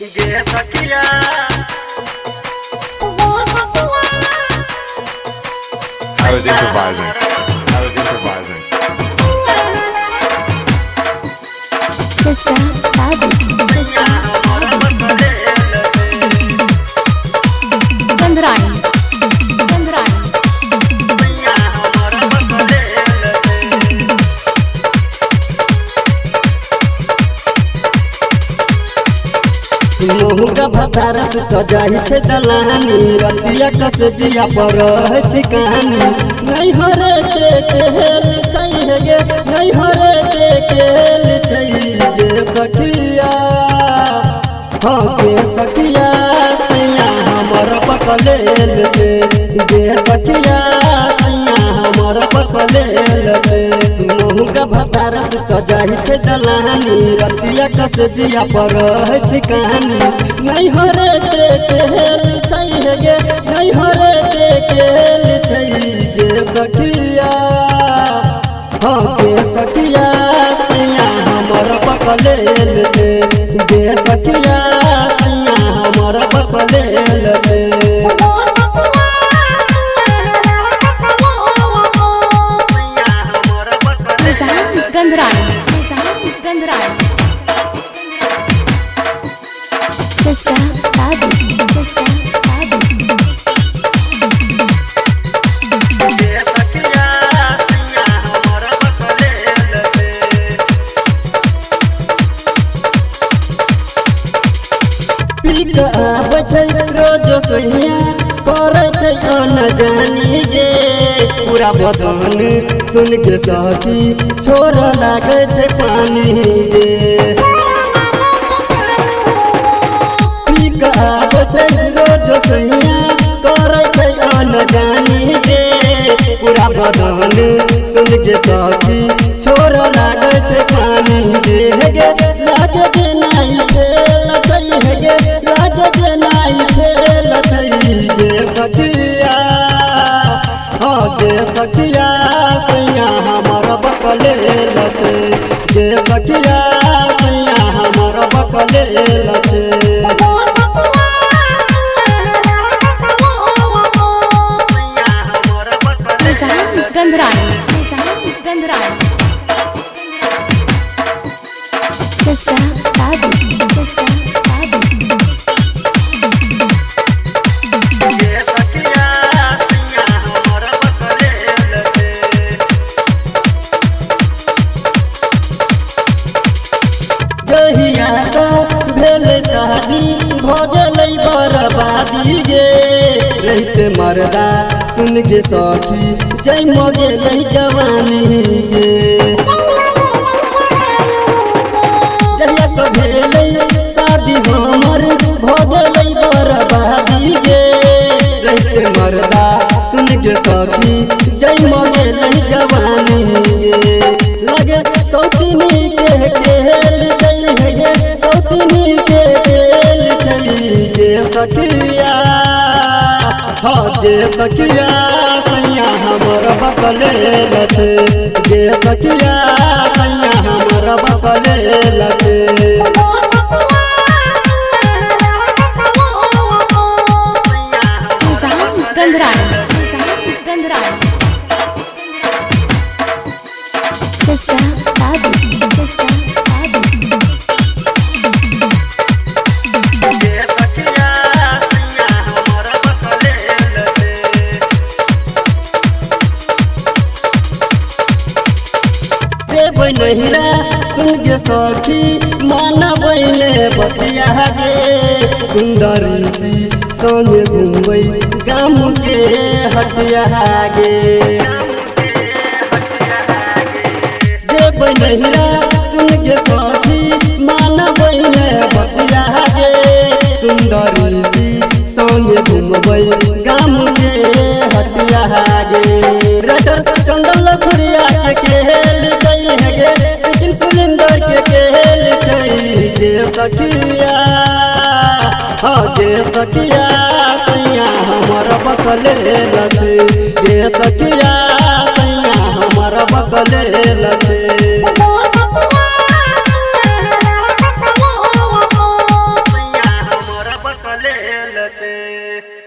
गे सखिया I was improvising. I was improvising. Kesa Sabi, Kesa Gandhrai, Gandhrai. मोहुगा भतारा से सजाई छे दलानी रतिया कस जिया पर है कहानी नहीं हरे के खेल छै गे नहीं हरे के खेल छै गे सखिया हाँ गे सखिया सैया हमर पकलेल छे गे सखिया सैया हमर पकलेल छे मोहुगा भतारा से सजाई छे दलानी रतिया कस जिया पर है कहानी नहीं हरे के खेल छै गे नहीं हरे के खेल छै गे सखिया हाँ गे सखिया सैया हमर पकलेल छे गे सखिया सैया हमर पकलेल छे Gandhrai, Gandhrai. Kesa Sabi, Kesa Sabi. पीका बचे रोज सैया करे छै न जानी गे पूरा बदन सुन के सखी छोर लागे छै पानी गे पीका बचे रोज सैया करे छै न जानी गे पूरा बदन सुन के सखी छोर लागे छै पानी गे लागे के नहीं खेल छै गे लागे के नहीं खेल छै गे सखिया हाँ गे सखिया सैया हमर बकलेल छै गे सखिया सैया हमर बकलेल छै Gandhrai, Gandhrai. Kesa Sabi, Kesa Sabi. जहिया सा भेल शादी भजलै बर्बादी गे रहते मर्दा सुन के सखी जय मगेलै जवानी गे जहिया सा भेलै शादी हमर भजलै बर्बादी गे रहते मर्दा सुन के सखी जय मगेलै जवानी गे लगे सौतीनी के खेल छै गे सौतीनी के खेल छै गे सखिया हाँ गे सखिया सैया हमर बकलेल छै गे सखिया सैया हमर बकलेल छै Gandhrai, Gandhrai. Kesa Sabi, Kesa Sabi. नहिरा सुन के सखी मानबै ने बतिया गे सुंदरी सी संगे घूमबै गाम के हटिया गे देबै नहिरा सुन के सखी मानबै ने बतिया गे सुंदरी सी संगे घूमबै गाम के हटिया गे रटर चंदन लखुरिया के खेल छै गे सिकिन सुलिंदर के खेल छै गे सखिया हाँ गे सखिया सैया हमर बकलेल छै गे सखिया सैया हमर बकलेल छै रे।